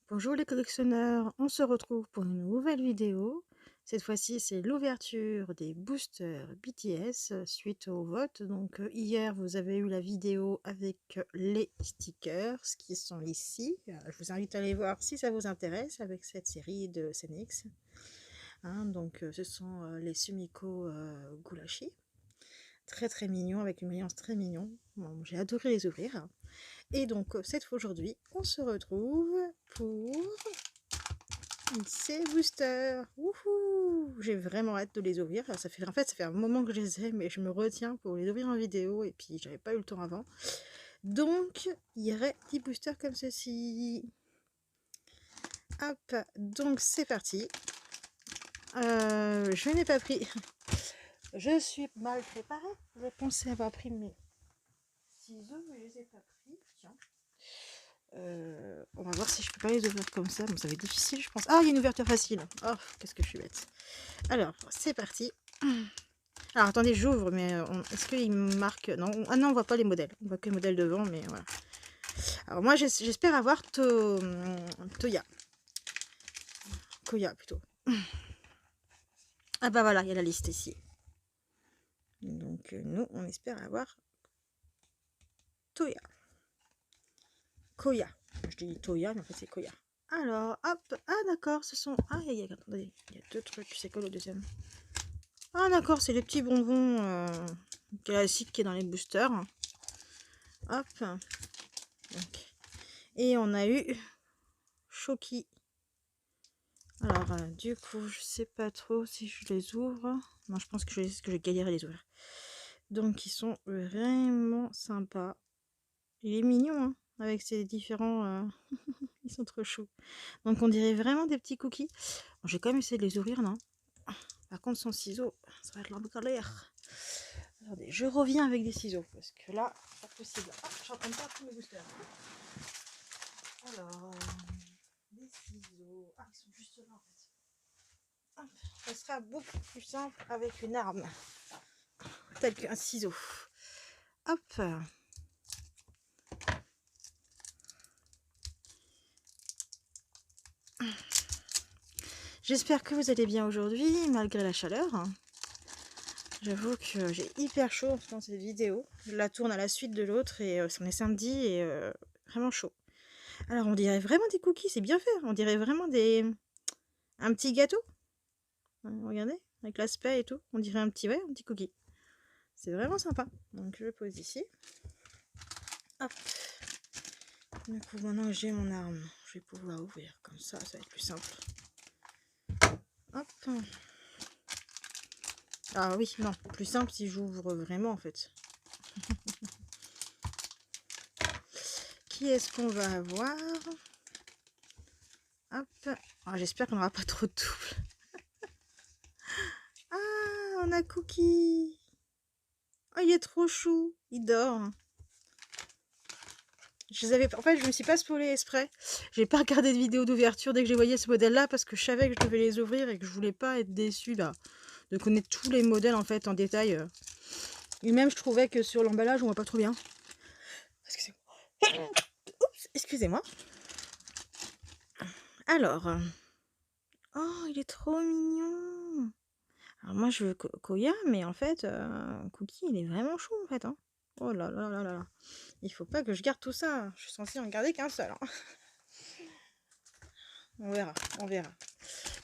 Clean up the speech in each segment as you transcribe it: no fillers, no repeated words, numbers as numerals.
Bonjour les collectionneurs, on se retrouve pour une nouvelle vidéo. Cette fois-ci, c'est l'ouverture des boosters BTS suite au vote. Donc hier, vous avez eu la vidéo avec les stickers qui sont ici. Je vous invite à aller voir si ça vous intéresse avec cette série de Senix. Donc ce sont les Sumiko Gulashi. Très très mignons, avec une brillance très mignon. Bon, j'ai adoré les ouvrir. Et donc aujourd'hui, on se retrouve pour ces boosters. Wouhou! J'ai vraiment hâte de les ouvrir. Ça fait un moment que je les ai, mais je me retiens pour les ouvrir en vidéo et puis j'avais pas eu le temps avant. Donc, il y aurait 10 boosters comme ceci. Hop, donc c'est parti. Je n'ai pas pris. Je suis mal préparée. Je pensais avoir pris mes ciseaux, mais je les ai pas pris. Tiens. On va voir si je peux pas les ouvrir comme ça. Bon, ça va être difficile, je pense. Ah, il y a une ouverture facile. Oh, qu'est-ce que je suis bête. Alors, c'est parti. Alors, attendez, j'ouvre, mais est-ce qu'il marque... Non, ah non, on voit pas les modèles. On voit que les modèles devant, mais voilà. Alors, moi, j'espère avoir Toya. Koya, plutôt. Ah bah voilà, il y a la liste ici. Donc, nous, on espère avoir Toya. Koya. Je dis Toya, mais en fait, c'est Koya. Alors, hop. Ah, d'accord, ce sont... Ah, attendez, il y a deux trucs. C'est quoi le deuxième? Ah, d'accord, c'est les petits bonbons classiques qui est dans les boosters. Hop. Donc. Et on a eu Shoki. Alors, du coup, je sais pas trop si je les ouvre. Non, je pense que je vais galérer à les ouvrir. Donc, ils sont vraiment sympas. Il est mignon, hein, avec ces différents... Ils sont trop choux. Donc, on dirait vraiment des petits cookies. Bon, j'ai quand même essayé de les ouvrir, non? Par contre, sans ciseaux, ça va être la galère. Attendez, je reviens avec des ciseaux, parce que là, pas possible. Ah, je suis en train de perdre tous mes boosters. Alors, des ciseaux. Ah, ils sont juste là, en fait. Hop, ça sera beaucoup plus simple avec une arme, tel qu'un ciseau. Hop. J'espère que vous allez bien aujourd'hui, malgré la chaleur. J'avoue que j'ai hyper chaud dans cette vidéo. Je la tourne à la suite de l'autre et on est samedi et vraiment chaud. Alors, on dirait vraiment des cookies, c'est bien fait. On dirait vraiment un petit gâteau. Regardez, avec l'aspect et tout. On dirait un petit cookie. C'est vraiment sympa. Donc, je le pose ici. Hop. Du coup, maintenant que j'ai mon arme, je vais pouvoir ouvrir. Comme ça va être plus simple. Hop. Ah oui, non, plus simple si j'ouvre vraiment en fait. Qui est-ce qu'on va avoir? Hop. Ah, j'espère qu'on n'aura pas trop de double. Ah, on a Cookie. Oh, il est trop chou. Il dort. En fait, je me suis pas spoilé exprès. J'ai pas regardé de vidéo d'ouverture dès que j'ai voyé ce modèle-là parce que je savais que je devais les ouvrir et que je voulais pas être déçue là, de connaître tous les modèles en fait en détail. Et même, je trouvais que sur l'emballage, on voit pas trop bien. Excusez-moi. Oups, excusez-moi. Alors, oh, il est trop mignon. Alors moi, je veux Koya, mais en fait, Cookie, il est vraiment chou en fait. Hein. Oh là là là là. Il faut pas que je garde tout ça. Je suis censée en garder qu'un seul. Hein. On verra, on verra.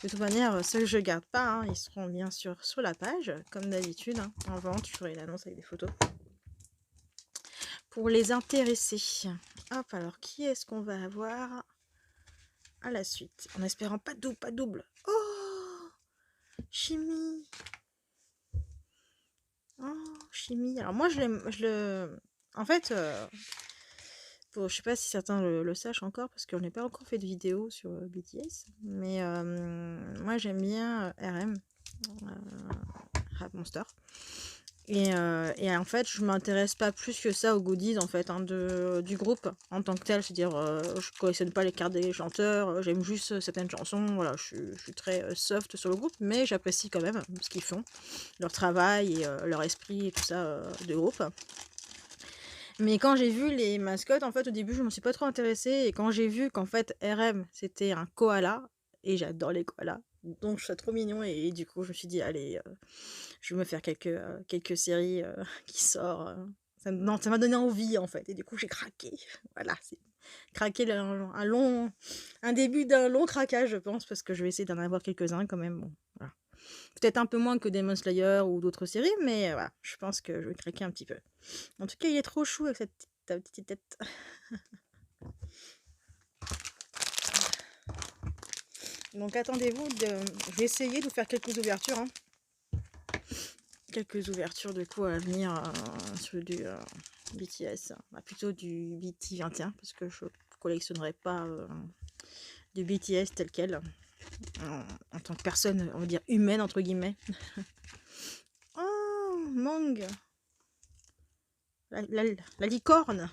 De toute manière, ceux que je garde pas, hein, ils seront bien sûr sur la page, comme d'habitude, hein, en vente. Je ferai une annonce avec des photos. Pour les intéresser. Hop, alors qui est-ce qu'on va avoir à la suite? En espérant pas de double, pas de double. Oh, Chimie. Oh, Chimie. Alors moi, en fait, je sais pas si certains le sachent encore, parce qu'on n'a pas encore fait de vidéo sur BTS, mais moi j'aime bien RM, Rap Monster. Et en fait, je m'intéresse pas plus que ça aux goodies en fait, hein, du groupe en tant que tel. C'est-à-dire, je collectionne pas les cartes des chanteurs, j'aime juste certaines chansons. Voilà, je suis très soft sur le groupe, mais j'apprécie quand même ce qu'ils font, leur travail et leur esprit et tout ça de groupe. Mais quand j'ai vu les mascottes, en fait, au début, je me suis pas trop intéressée. Et quand j'ai vu qu'en fait, RM, c'était un koala, et j'adore les koalas, donc je trouve ça trop mignon. Et du coup, je me suis dit, allez, je vais me faire quelques séries qui sortent. Non, ça m'a donné envie, en fait. Et du coup, j'ai craqué. Voilà, c'est craqué un début d'un long craquage, je pense, parce que je vais essayer d'en avoir quelques-uns quand même. Bon, voilà. Peut-être un peu moins que Demon Slayer ou d'autres séries, mais voilà, je pense que je vais craquer un petit peu. En tout cas, il est trop chou avec ta petite tête. Donc attendez-vous, je vais essayer de vous faire quelques ouvertures. Hein. Quelques ouvertures de coup à venir sur du BTS. Bah, plutôt du BT21 parce que je collectionnerai pas du BTS tel quel. En tant que personne, on va dire humaine entre guillemets. Oh, Mang, la licorne.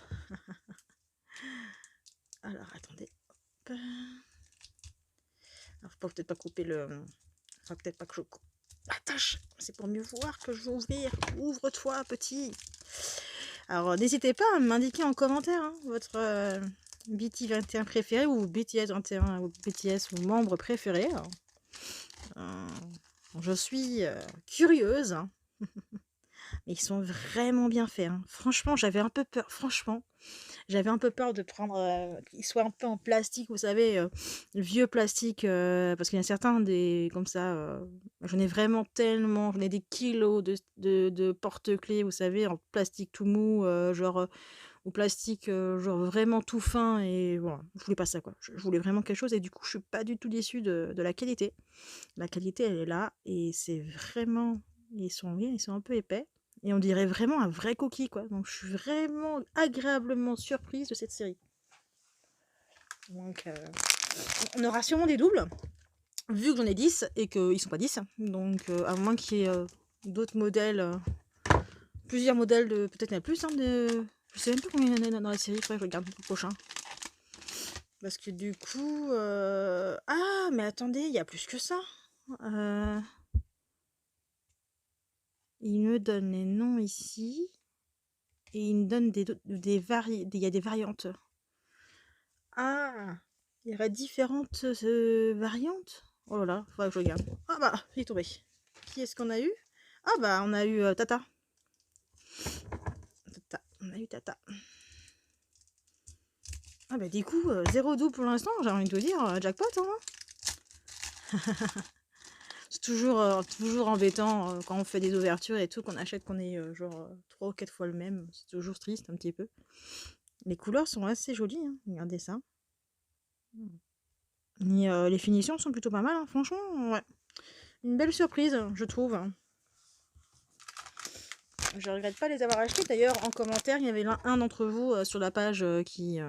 Alors attendez. Alors, faut peut-être pas couper le. Faut peut-être pas que je coupe. Attache, c'est pour mieux voir que je veux ouvrir. Ouvre-toi, petit. Alors n'hésitez pas à m'indiquer en commentaire hein, votre BT21 préféré ou BTS 21 ou BTS ou membre préféré. Je suis curieuse. Hein. Mais ils sont vraiment bien faits. Hein. Franchement, j'avais un peu peur. Franchement, j'avais un peu peur de prendre qu'ils soient un peu en plastique, vous savez, vieux plastique, parce qu'il y a certains des comme ça. J'en ai vraiment tellement, j'en ai des kilos de porte-clés, vous savez, en plastique tout mou, genre au plastique, genre vraiment tout fin et voilà, je voulais pas ça quoi. Je voulais vraiment quelque chose et du coup, je suis pas du tout déçue de la qualité. La qualité, elle est là et c'est vraiment, ils sont bien, ils sont un peu épais. Et on dirait vraiment un vrai coquille, quoi. Donc, je suis vraiment agréablement surprise de cette série. Donc, on aura sûrement des doubles, vu que j'en ai 10 et qu'ils sont pas 10. Donc, à moins qu'il y ait d'autres modèles, plusieurs modèles de. Peut-être il y en a plus, hein, de. Je sais même pas combien il y en a dans la série, faudrait que je regarde pour le prochain. Parce que du coup. Ah, mais attendez, il y a plus que ça. Il me donne les noms ici. Et il me donne il y a des variantes. Ah, il y aurait différentes variantes. Oh là là, faudrait que je regarde. Ah bah, il est tombé. Qui est-ce qu'on a eu? Ah bah, on a eu Tata. On a eu Tata. Ah bah, du coup, 0 double pour l'instant, j'ai envie de te dire, jackpot, hein. C'est toujours embêtant quand on fait des ouvertures et tout, qu'on achète qu'on est genre 3 ou 4 fois le même. C'est toujours triste un petit peu. Les couleurs sont assez jolies, hein. Regardez ça. Et les finitions sont plutôt pas mal, hein. Franchement, ouais. Une belle surprise, je trouve. Je regrette pas les avoir achetés. D'ailleurs, en commentaire, il y avait un d'entre vous sur la page qui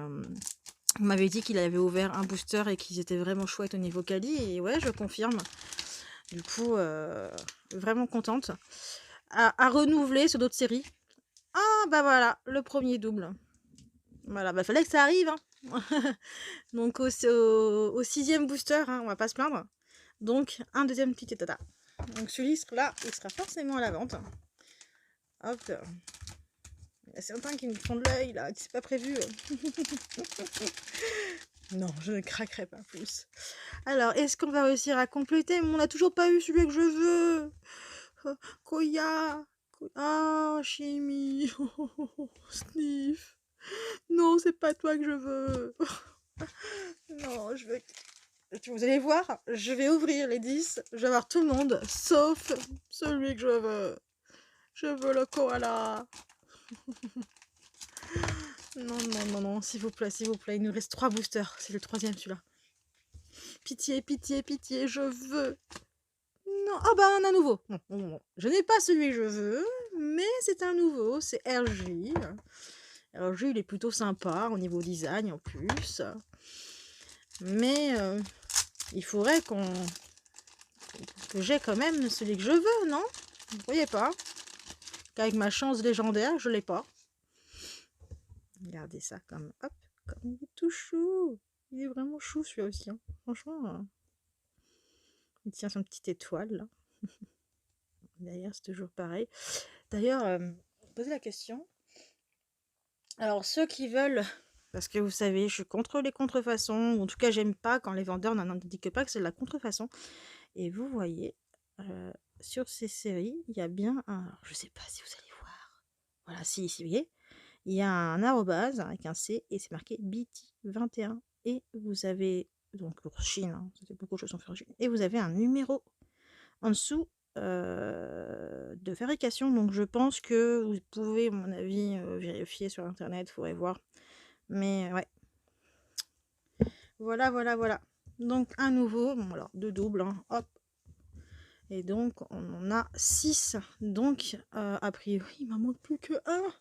m'avait dit qu'il avait ouvert un booster et qu'ils étaient vraiment chouettes au niveau quali. Et ouais, je confirme. Du coup, vraiment contente. À renouveler sur d'autres séries. Ah, bah voilà, le premier double. Voilà, bah fallait que ça arrive. Hein. Donc, au 6e booster, hein, on va pas se plaindre. Donc, un deuxième petit tata. Donc, celui-là, il sera forcément à la vente. Hop. Il y a certains qui me font de l'œil, là, qui c'est pas prévu. Non, je ne craquerai pas plus. Alors, est-ce qu'on va réussir à compléter? On n'a toujours pas eu celui que je veux. Koya. Ah, Chimie. Sniff. Non, c'est pas toi que je veux. Non, je veux... Vous allez voir, je vais ouvrir les 10. Je vais avoir tout le monde, sauf celui que je veux. Je veux le koala. Non, non, non, non, s'il vous plaît, s'il vous plaît. Il nous reste 3 boosters. C'est le 3e celui-là. Pitié, pitié, pitié, je veux. Non, ah bah un nouveau. Bon. Je n'ai pas celui que je veux, mais c'est un nouveau. C'est RJ. RJ, il est plutôt sympa au niveau design en plus. Mais il faudrait que j'ai quand même celui que je veux, non? Vous voyez pas? Qu'avec ma chance légendaire, je l'ai pas. Regardez ça comme il est tout chou. Il est vraiment chou celui-là aussi. Hein. Franchement, il tient son petite étoile là. D'ailleurs, c'est toujours pareil. D'ailleurs, posez la question. Alors, ceux qui veulent, parce que vous savez, je suis contre les contrefaçons, ou en tout cas, j'aime pas quand les vendeurs n'indiquent pas que c'est de la contrefaçon. Et vous voyez, sur ces séries, il y a bien un... Alors, je sais pas si vous allez voir. Voilà, si, vous voyez, il y a un arrobase avec un C et c'est marqué BT21. Et vous avez, donc pour Chine, hein, beaucoup de choses sont faites en Chine, et vous avez un numéro en dessous de fabrication. Donc je pense que vous pouvez, à mon avis, vérifier sur internet, il faudrait voir. Mais ouais. Voilà, voilà, voilà. Donc un nouveau, bon alors deux doubles, hein, hop. Et donc on en a 6. Donc a priori, il m'en manque plus que un.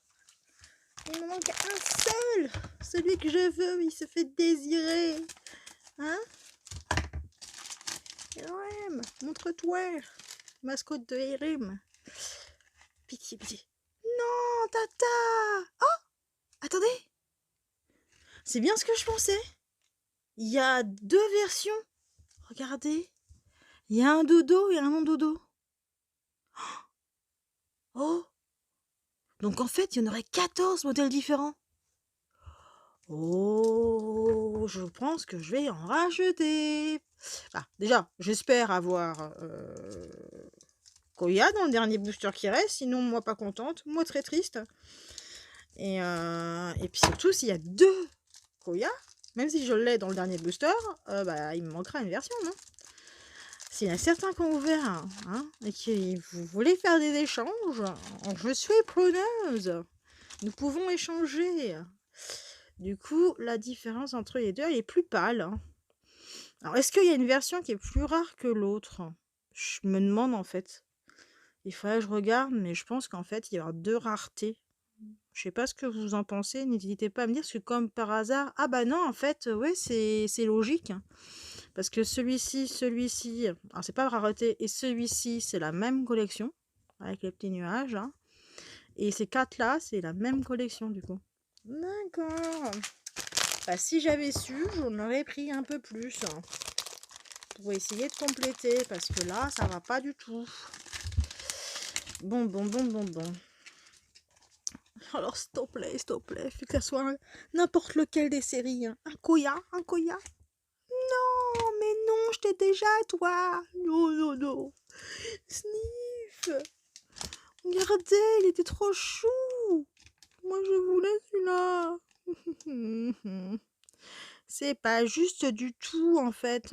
Il me manque un seul. Celui que je veux, il se fait désirer. Hein? Erim, montre-toi. Mascotte de Erim. Pitié, pitié. Non, Tata. Oh, attendez. C'est bien ce que je pensais. Il y a 2 versions. Regardez. Il y a un dodo et un non-dodo. Oh. Donc en fait, il y en aurait 14 modèles différents. Oh, je pense que je vais en racheter. Ah, déjà, j'espère avoir Koya dans le dernier booster qui reste. Sinon, moi pas contente. Moi très triste. Et puis surtout, s'il y a 2 Koya, même si je l'ai dans le dernier booster, bah, il me manquera une version, non? S'il y en a certains qui ont ouvert, hein, et qui vous voulez faire des échanges, je suis preneuse. Nous pouvons échanger. Du coup, la différence entre les deux, elle est plus pâle. Hein. Alors, est-ce qu'il y a une version qui est plus rare que l'autre? Je me demande en fait. Il faudrait que je regarde, mais je pense qu'en fait, il y aura 2 raretés. Je sais pas ce que vous en pensez, n'hésitez pas à me dire, parce que comme par hasard... Ah bah non, en fait, ouais, c'est logique. Parce que celui-ci, alors c'est pas rareté, et celui-ci, c'est la même collection, avec les petits nuages. Hein. Et ces 4-là, c'est la même collection, du coup. D'accord. Bah, si j'avais su, j'en aurais pris un peu plus. Hein, pour essayer de compléter, parce que là, ça va pas du tout. Bon. Alors, s'il te plaît, faut que ça soit n'importe lequel des séries. Hein. Un Koya. Non, mais non, je t'ai déjà, toi. Non. Sniff. Regardez, il était trop chou. Moi, je voulais celui-là. C'est pas juste du tout, en fait.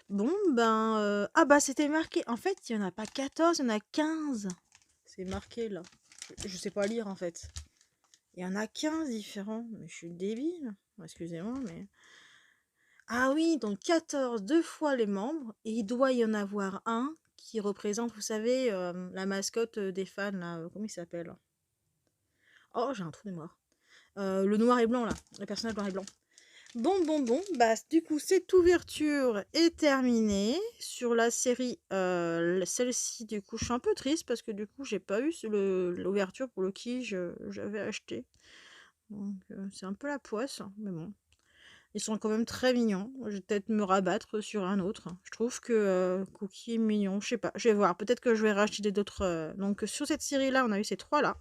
Bon, ben... Ah bah, c'était marqué. En fait, il n'y en a pas 14, il y en a 15. C'est marqué, là. Je sais pas lire, en fait. Il y en a 15 différents. Mais je suis débile. Excusez-moi, mais... Ah oui, donc 14, 2 fois les membres. Et il doit y en avoir un qui représente, vous savez, la mascotte des fans, là. Comment il s'appelle? Oh, j'ai un trou de mémoire. Le noir et blanc, là. Le personnage noir et blanc. Bon. Bah, du coup, cette ouverture est terminée. Sur la série, celle-ci, du coup, je suis un peu triste parce que du coup, j'ai pas eu l'ouverture pour le qui j'avais acheté. Donc, c'est un peu la poisse, mais bon. Ils sont quand même très mignons. Je vais peut-être me rabattre sur un autre. Je trouve que Cookie est mignon. Je sais pas, je vais voir. Peut-être que je vais racheter d'autres. Donc, sur cette série-là, on a eu ces 3-là.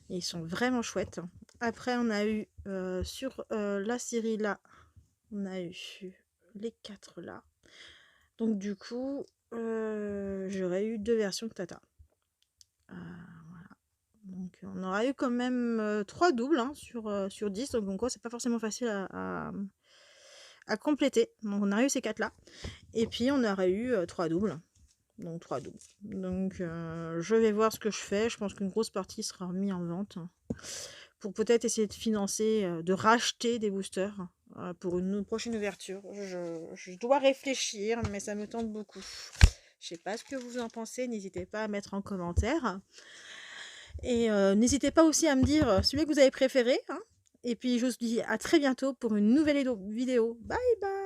Ils sont vraiment chouettes. Après, on a eu sur la série là, on a eu les 4 là. Donc du coup, j'aurais eu 2 versions de Tata. Voilà. Donc on aura eu quand même 3 doubles hein, sur 10. Donc en gros, c'est pas forcément facile à compléter. Donc on a eu ces 4 là. Et puis on aurait eu 3 doubles. Donc 3 doubles. Donc je vais voir ce que je fais. Je pense qu'une grosse partie sera remise en vente. Pour peut-être essayer de financer, de racheter des boosters pour une prochaine ouverture. Je dois réfléchir, mais ça me tente beaucoup. Je sais pas ce que vous en pensez, n'hésitez pas à mettre en commentaire. Et n'hésitez pas aussi à me dire celui que vous avez préféré. Hein. Et puis je vous dis à très bientôt pour une nouvelle vidéo. Bye bye.